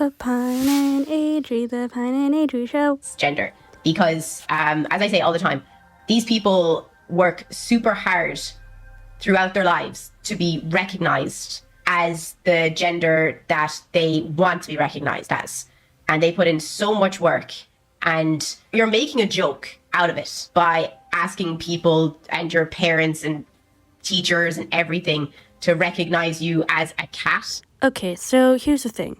The Pine and Adri, the Pine and Adri show. Gender. Because, as I say all the time, these people work super hard throughout their lives to be recognized as the gender that they want to be recognized as. And they put in so much work, and you're making a joke out of it by asking people and your parents and teachers and everything to recognize you as a cat. Okay, so here's the thing.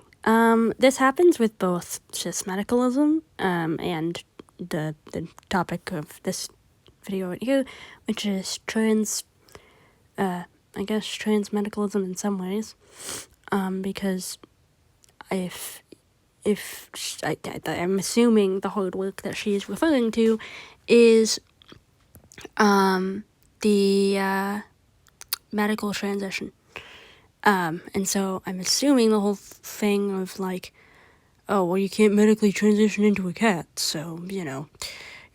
This happens with both cis medicalism and the topic of this video right here, which is trans medicalism in some ways, because I'm assuming the hard work that she is referring to is the medical transition. And so I'm assuming the whole thing of like, oh, well, you can't medically transition into a cat, so, you're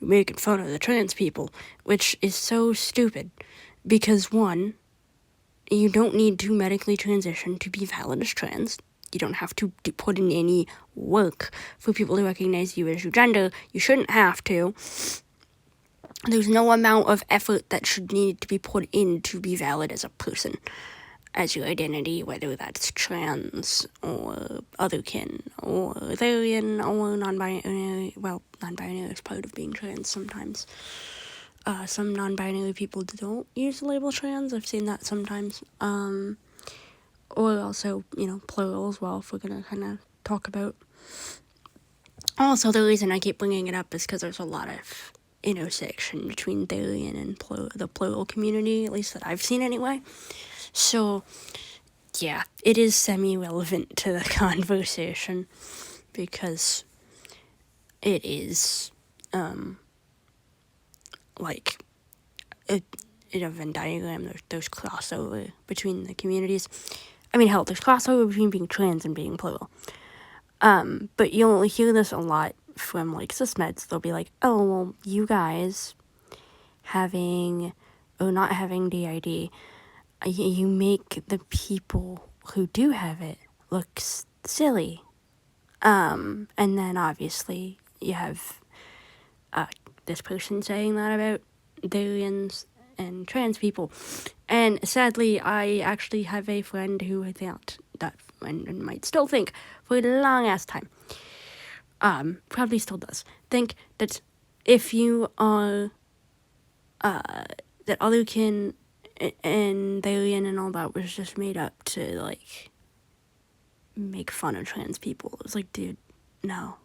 making fun of the trans people, which is so stupid, because one, you don't need to medically transition to be valid as trans. You don't have to put in any work for people to recognize you as your gender. You shouldn't have to. There's no amount of effort that should need to be put in to be valid as a person, as your identity, whether that's trans or otherkin or arent or non-binary. Well, non-binary is part of being trans sometimes. Some non-binary people don't use the label trans. I've seen that sometimes. Or also, plural as well, if we're going to kind of talk about. Also, the reason I keep bringing it up is because there's a lot of intersection between Therian and the plural community, at least that I've seen anyway. So, yeah, it is semi-relevant to the conversation, because it is, like, in a Venn diagram, there's crossover between the communities. I mean, hell, there's crossover between being trans and being plural. But you'll hear this a lot from, like, cis-meds. They'll be like, oh, well, you guys having, or not having DID, you make the people who do have it look silly. And then, obviously, you have this person saying that about Therians and trans people. And sadly, I actually have a friend who thought that, and might still think, for a long-ass time, probably still does, think that if you are, that Otherkin and Therian and all that was just made up to, like, make fun of trans people. It was like, dude, no.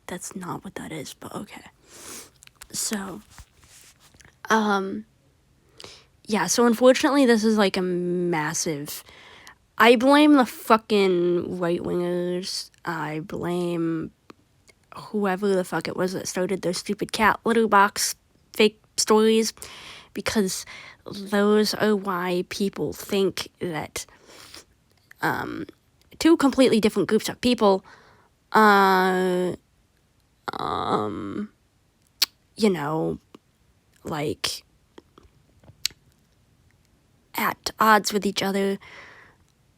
That's not what that is, but okay. So, yeah, so unfortunately this is like a massive... I blame the fucking right-wingers. I blame whoever the fuck it was that started those stupid cat litter box fake stories, because those are why people think that two completely different groups of people like, at odds with each other,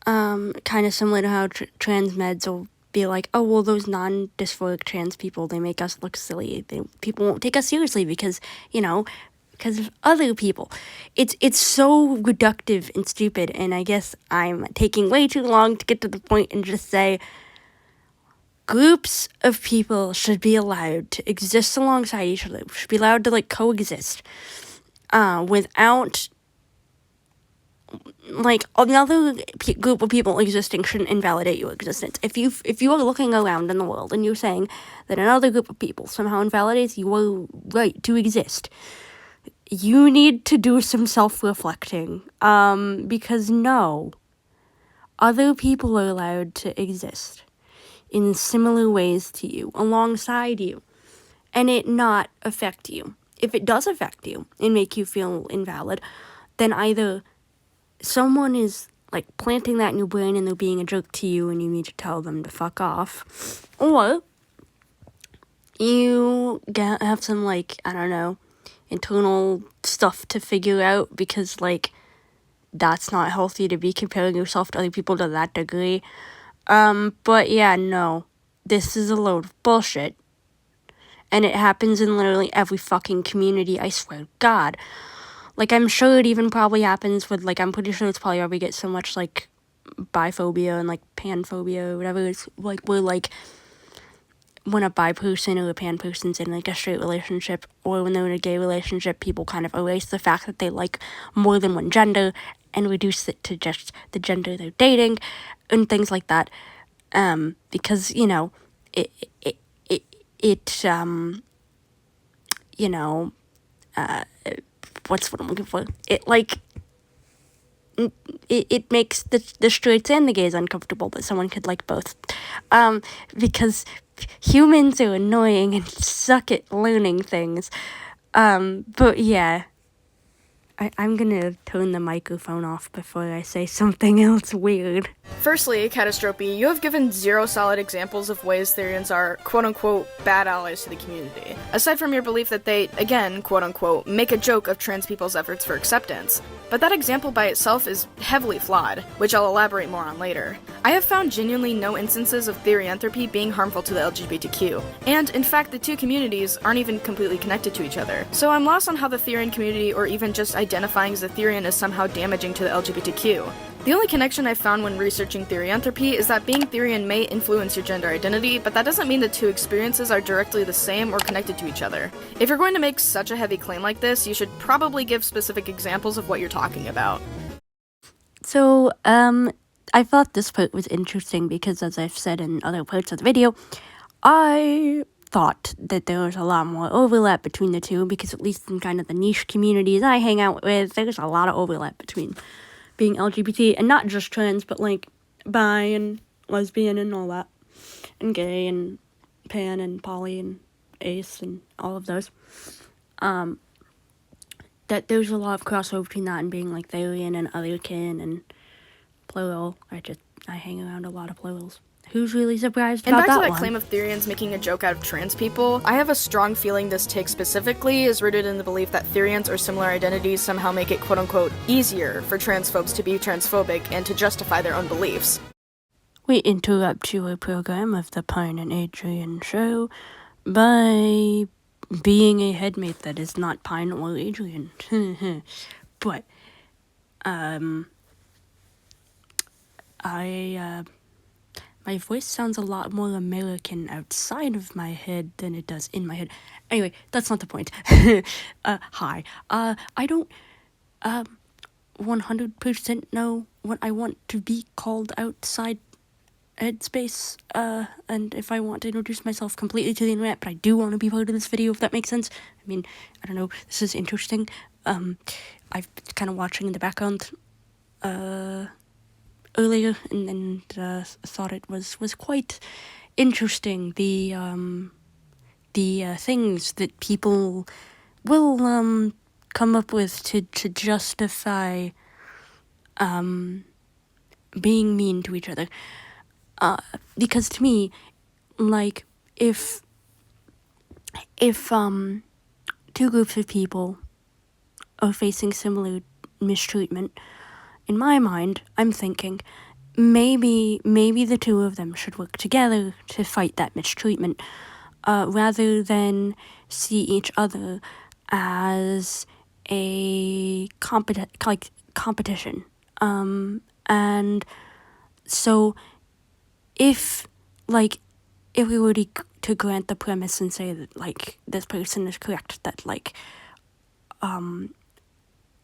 kind of similar to how trans meds will be like, oh, well, those non-dysphoric trans people, they make us look silly. People won't take us seriously because of other people. It's so reductive and stupid, and I guess I'm taking way too long to get to the point and just say, groups of people should be allowed to exist alongside each other, should be allowed to, like, coexist, without, like, another group of people existing shouldn't invalidate your existence. If you are looking around in the world and you're saying that another group of people somehow invalidates your right to exist, you need to do some self-reflecting, because no, other people are allowed to exist in similar ways to you, alongside you, and it not affect you. If it does affect you and make you feel invalid, then either someone is, like, planting that in your brain and they're being a jerk to you and you need to tell them to fuck off, or you have some, like, I don't know, internal stuff to figure out, because, like, that's not healthy to be comparing yourself to other people to that degree. But yeah, no. This is a load of bullshit. And it happens in literally every fucking community, I swear to God. Like, I'm sure it even probably happens with, like, I'm pretty sure it's probably why we get so much, like, biphobia and, like, panphobia or whatever. It's, like, we're, like, when a bi person or a pan person's in, like, a straight relationship or when they're in a gay relationship, people kind of erase the fact that they like more than one gender and reduce it to just the gender they're dating and things like that. Because, you know, it you know, what's what I'm looking for? It, like, it makes the straights and the gays uncomfortable that someone could like both. Because humans are annoying and suck at learning things. But yeah. I'm gonna turn the microphone off before I say something else weird. Firstly, Catastrophe, you have given 0 solid examples of ways Therians are quote-unquote bad allies to the community, aside from your belief that they, again, quote-unquote, make a joke of trans people's efforts for acceptance. But that example by itself is heavily flawed, which I'll elaborate more on later. I have found genuinely no instances of therianthropy being harmful to the LGBTQ, and in fact the two communities aren't even completely connected to each other. So I'm lost on how the Therian community, or even just identifying as a Therian, is somehow damaging to the LGBTQ. The only connection I've found when researching therianthropy is that being Therian may influence your gender identity, but that doesn't mean the two experiences are directly the same or connected to each other. If you're going to make such a heavy claim like this, you should probably give specific examples of what you're talking about. So, I thought this part was interesting because, as I've said in other parts of the video, I thought that there was a lot more overlap between the two because, at least in kind of the niche communities I hang out with, there's a lot of overlap between being LGBT and not just trans, but like bi and lesbian and all that, and gay and pan and poly and ace and all of those. That there's a lot of crossover between that and being like Therian and Otherkin and plural. I hang around a lot of plurals. Who's really surprised And about back that to that one? claim of Therians making a joke out of trans people, I have a strong feeling this take specifically is rooted in the belief that Therians or similar identities somehow make it quote-unquote easier for transphobes to be transphobic and to justify their own beliefs. We interrupt your program of the Pine and Adrian show by being a headmate that is not Pine or Adrian. But, my voice sounds a lot more American outside of my head than it does in my head. Anyway, that's not the point. Hi. I don't, 100% know what I want to be called outside headspace, and if I want to introduce myself completely to the internet, but I do want to be part of this video, if that makes sense. I mean, I don't know, this is interesting. I've been kind of watching in the background, earlier, and thought it was quite interesting, the things that people will, come up with to justify, being mean to each other. Because to me, like, if two groups of people are facing similar mistreatment, in my mind, I'm thinking, maybe the two of them should work together to fight that mistreatment, rather than see each other as a competition. And so if we were to grant the premise and say that, like, this person is correct, that, like,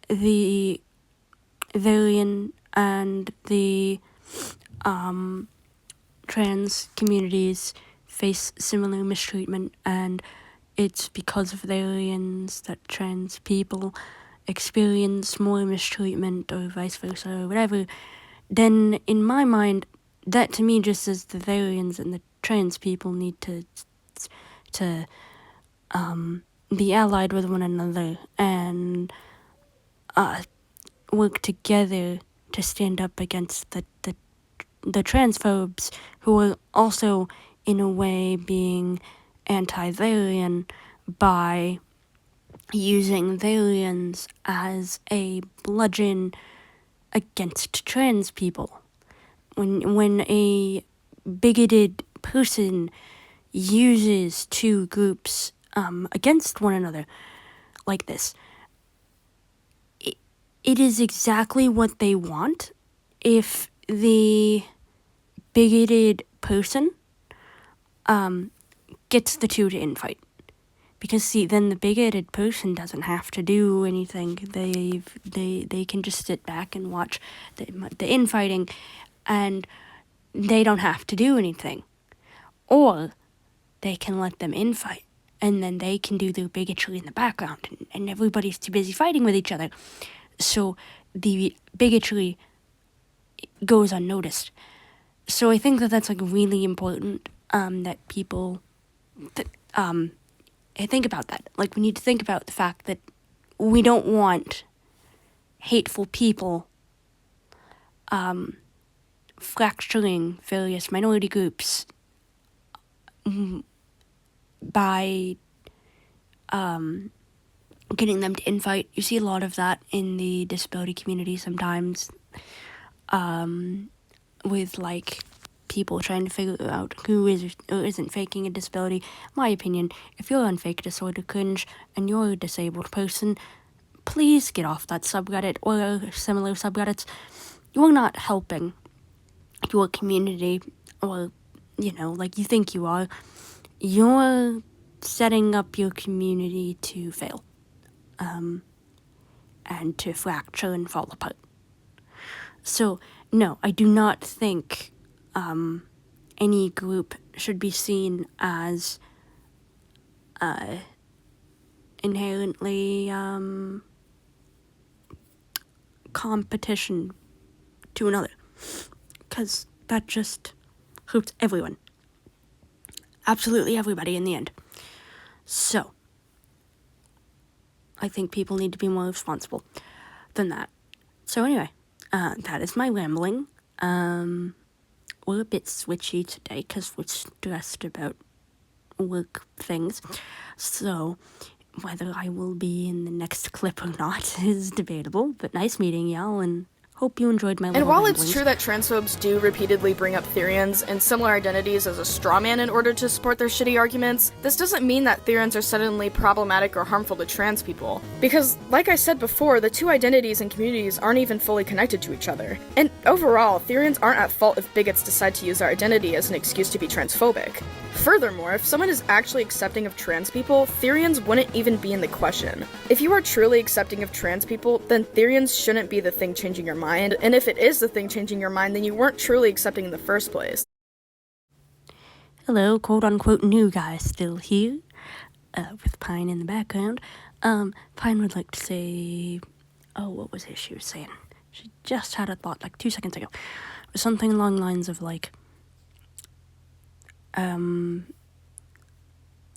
the Therian and the, trans communities face similar mistreatment, and it's because of Therians that trans people experience more mistreatment, or vice versa, or whatever, then in my mind, that to me just says the Therians and the trans people need to be allied with one another and work together to stand up against the transphobes who are also in a way being anti-Therian by using Therians as a bludgeon against trans people. When a bigoted person uses two groups against one another like this, it is exactly what they want if the bigoted person gets the two to infight. Because see, then the bigoted person doesn't have to do anything. They can just sit back and watch the infighting, and they don't have to do anything. Or they can let them infight, and then they can do their bigotry in the background, and everybody's too busy fighting with each other. So the bigotry goes unnoticed. So I think that that's like really important that people think about that. Like, we need to think about the fact that we don't want hateful people fracturing various minority groups by getting them to infight. You see a lot of that in the disability community sometimes, with like people trying to figure out who is or isn't faking a disability. My opinion, if you're on fake disorder cringe and you're a disabled person, please get off that subreddit or similar subreddits. You're not helping your community, or, like you think you are. You're setting up your community to fail, and to fracture and fall apart. So, no, I do not think any group should be seen as inherently competition to another, because that just hurts everyone. Absolutely everybody in the end. So, I think people need to be more responsible than that. So anyway, that is my rambling. We're a bit switchy today because we're stressed about work things. So whether I will be in the next clip or not is debatable. But nice meeting y'all, and hope you enjoyed my little And while ramblings. it's true that transphobes do repeatedly bring up Therians and similar identities as a straw man in order to support their shitty arguments, this doesn't mean that Therians are suddenly problematic or harmful to trans people. Because, like I said before, the two identities and communities aren't even fully connected to each other. And overall, Therians aren't at fault if bigots decide to use their identity as an excuse to be transphobic. Furthermore, if someone is actually accepting of trans people, Therians wouldn't even be in the question. If you are truly accepting of trans people, then Therians shouldn't be the thing changing your mind, and if it is the thing changing your mind, then you weren't truly accepting in the first place. Hello, quote-unquote new guy still here, with Pine in the background. Pine would like to say, what was it she was saying? She just had a thought like 2 seconds ago. It was something along the lines of like, I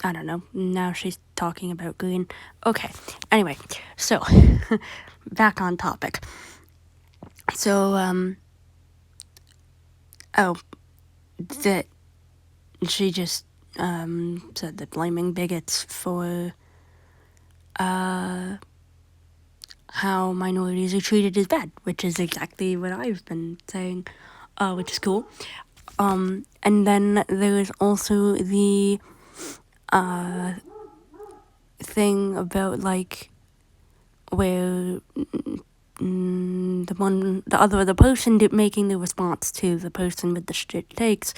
don't know, now she's talking about green. Okay, anyway, so, back on topic. So, that she just, said that blaming bigots for, how minorities are treated is bad, which is exactly what I've been saying, which is cool. And then there is also the, thing about, like, where the person making the response to the person with the shit takes,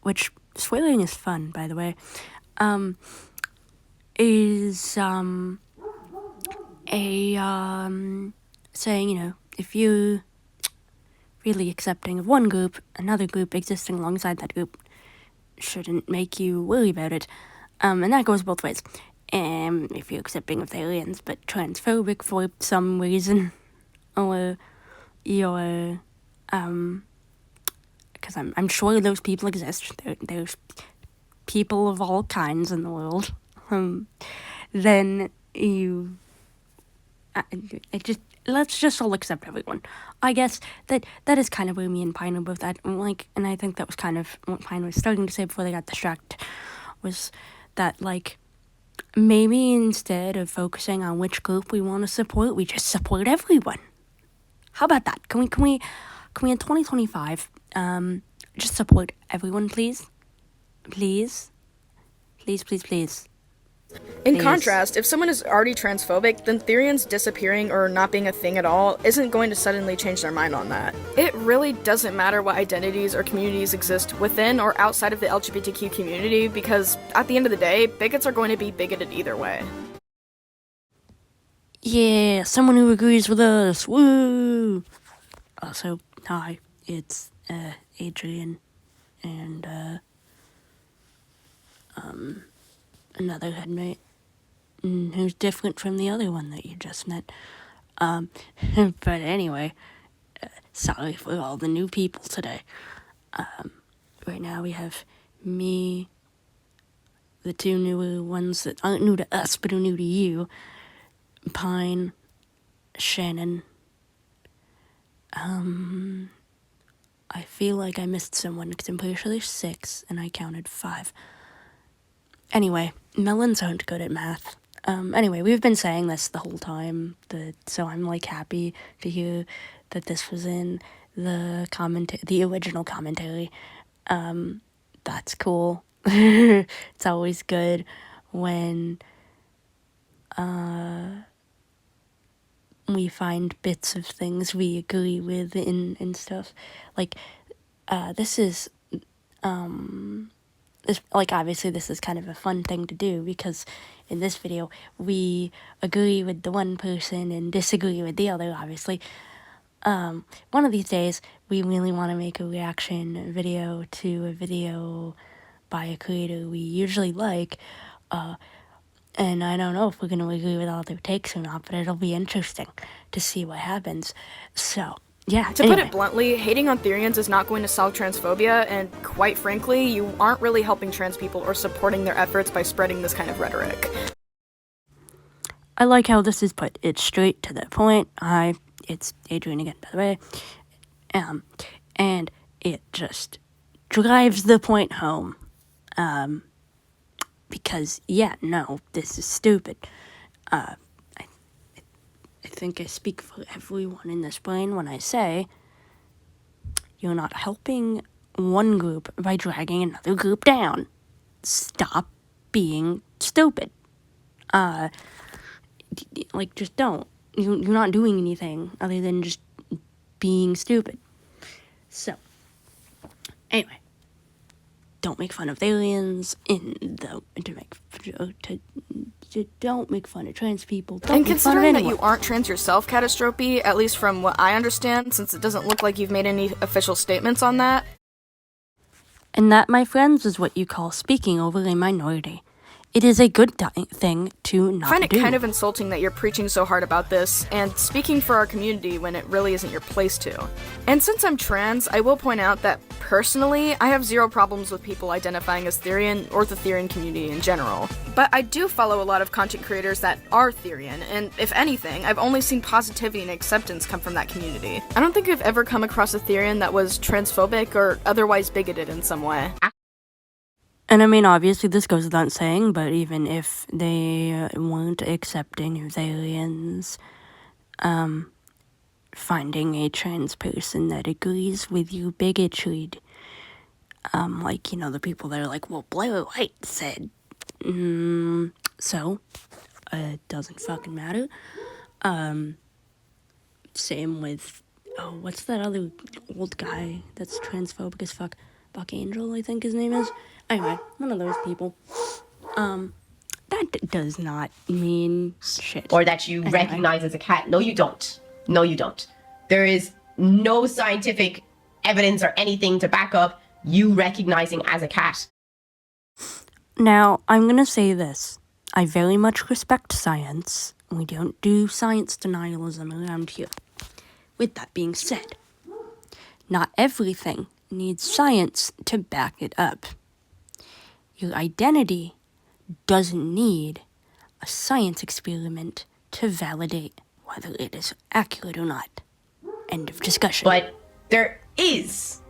which swearing is fun, by the way, is, saying, if you really accepting of one group, another group existing alongside that group shouldn't make you worry about it. And that goes both ways. If you're accepting of aliens but transphobic for some reason, or you're, because I'm sure those people exist. There's people of all kinds in the world. Then you, let's just all accept everyone. I guess that is kind of where me and Pine are both at. Like, and I think that was kind of what Pine was starting to say before they got distracted, was that, like, maybe instead of focusing on which group we want to support, we just support everyone. How about that? Can we in 2025, just support everyone, please. Please. Please, please, please. In Please. contrast, if someone is already transphobic, then Therians disappearing or not being a thing at all isn't going to suddenly change their mind on that. It really doesn't matter what identities or communities exist within or outside of the LGBTQ community, because at the end of the day, bigots are going to be bigoted either way. Yeah, someone who agrees with us. Woo! Also, hi, it's Adrian and another headmate who's different from the other one that you just met. But anyway, sorry for all the new people today. Right now we have me, the two newer ones that aren't new to us but are new to you, Pine, Shannon. I feel like I missed someone because I'm pretty sure there's 6 and I counted 5. Anyway, melons aren't good at math. Anyway, we've been saying this the whole time, so I'm like happy to hear that this was in the original commentary. That's cool. It's always good when we find bits of things we agree with and stuff. Like, this is, obviously this is kind of a fun thing to do, because in this video, we agree with the one person and disagree with the other, obviously. One of these days, we really want to make a reaction video to a video by a creator we usually like, and I don't know if we're going to agree with all their takes or not, but it'll be interesting to see what happens. So, yeah. To put it bluntly, hating on Therians is not going to solve transphobia, and quite frankly, you aren't really helping trans people or supporting their efforts by spreading this kind of rhetoric. I like how this is put. It's straight to the point. Hi, it's Adrian again, by the way. And it just drives the point home. Because, yeah, no, this is stupid. I think I speak for everyone in this brain when I say you're not helping one group by dragging another group down. Stop being stupid. Just don't. You're not doing anything other than just being stupid. So, anyway. Don't make fun of aliens, don't make fun of trans people. And considering that you aren't trans yourself, Catastrophe, at least from what I understand, since it doesn't look like you've made any official statements on that. And that, my friends, is what you call speaking over a minority. It is a good thing to not do. I find it kind of insulting that you're preaching so hard about this and speaking for our community when it really isn't your place to. And since I'm trans, I will point out that personally, I have zero problems with people identifying as Therian or the Therian community in general. But I do follow a lot of content creators that are Therian, and if anything, I've only seen positivity and acceptance come from that community. I don't think I've ever come across a Therian that was transphobic or otherwise bigoted in some way. And I mean, obviously this goes without saying, but even if they weren't accepting of aliens, finding a trans person that agrees with you bigotry, the people that are like, well, Blair White said, so, it doesn't fucking matter. Same with, what's that other old guy that's transphobic as fuck? Buck Angel, I think his name is. Anyway, one of those people. That does not mean shit. Or that you recognize as a cat. No, you don't. No, you don't. There is no scientific evidence or anything to back up you recognizing as a cat. Now, I'm going to say this. I very much respect science. We don't do science denialism around here. With that being said, not everything needs science to back it up. Your identity doesn't need a science experiment to validate whether it is accurate or not. End of discussion. But there is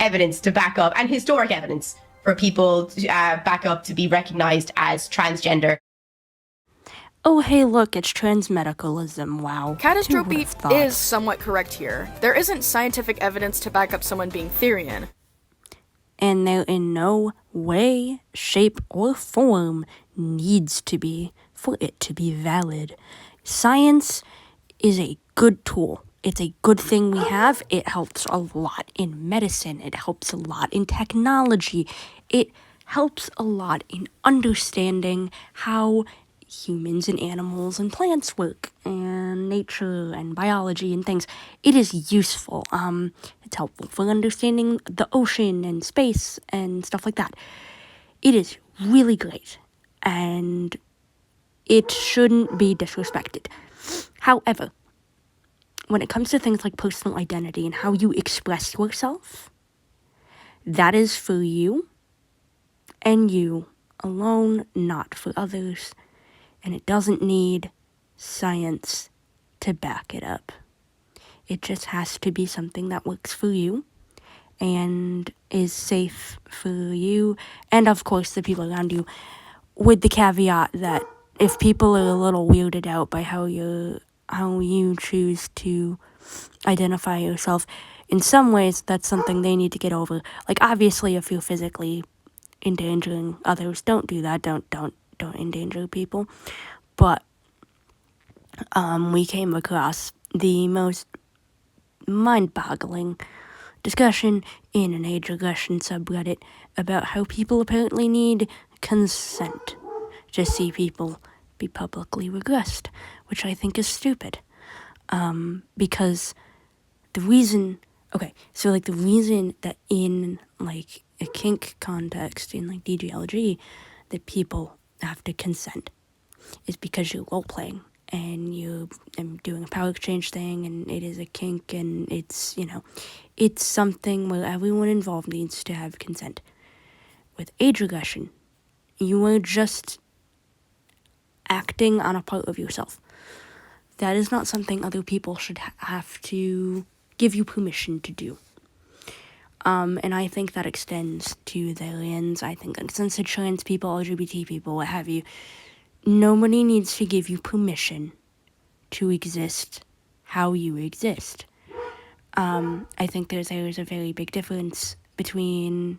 evidence to back up, and historic evidence for people to back up to be recognized as transgender. oh, hey, look, it's transmedicalism, wow. Who would've Catastrophe thought? is somewhat correct here. There isn't scientific evidence to back up someone being Therian. And there in no way, shape, or form needs to be for it to be valid. Science is a good tool. It's a good thing we have. It helps a lot in medicine. It helps a lot in technology. It helps a lot in understanding how humans and animals and plants work and nature and biology and things. It is useful. It's helpful for understanding the ocean and space and stuff like that. It is really great, and it shouldn't be disrespected. However, when it comes to things like personal identity and how you express yourself, that is for you and you alone, not for others. And it doesn't need science to back it up. It just has to be something that works for you and is safe for you and, of course, the people around you, with the caveat that if people are a little weirded out by how you choose to identify yourself, in some ways that's something they need to get over. Like, obviously, if you're physically endangering others, don't do that. Don't endanger people. But we came across the most mind-boggling discussion in an age regression subreddit about how people apparently need consent to see people be publicly regressed, which I think is stupid. Because the reason that in, like, a kink context, in, like, DGLG, that people have to consent is because you're role-playing and you are doing a power exchange thing, and it is a kink, and it's, it's something where everyone involved needs to have consent. With age regression, you are just acting on a part of yourself. That is not something other people should have to give you permission to do. And I think that extends to Therians. I think that extends to trans people, LGBT people, what have you. Nobody needs to give you permission to exist how you exist. I think there's a very big difference between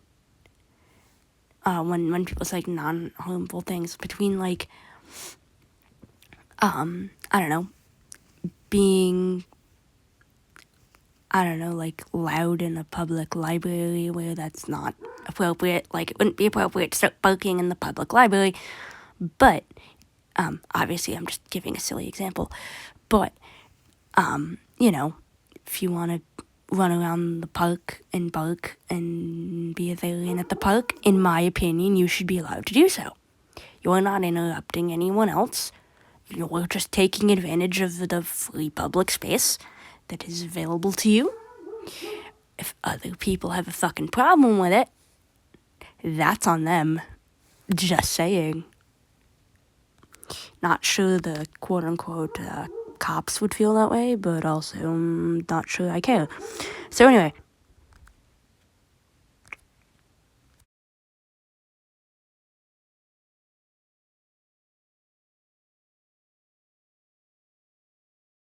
when people say non-harmful things, between, like, I don't know, being, like, loud in a public library where that's not appropriate. Like, it wouldn't be appropriate to start barking in the public library, but obviously I'm just giving a silly example, but, if you want to run around the park and bark and be a Therian at the park, in my opinion, you should be allowed to do so. You're not interrupting anyone else. You're just taking advantage of the free public space that is available to you. If other people have a fucking problem with it, that's on them. Just saying. Not sure the quote-unquote cops would feel that way, but also not sure I care. So anyway,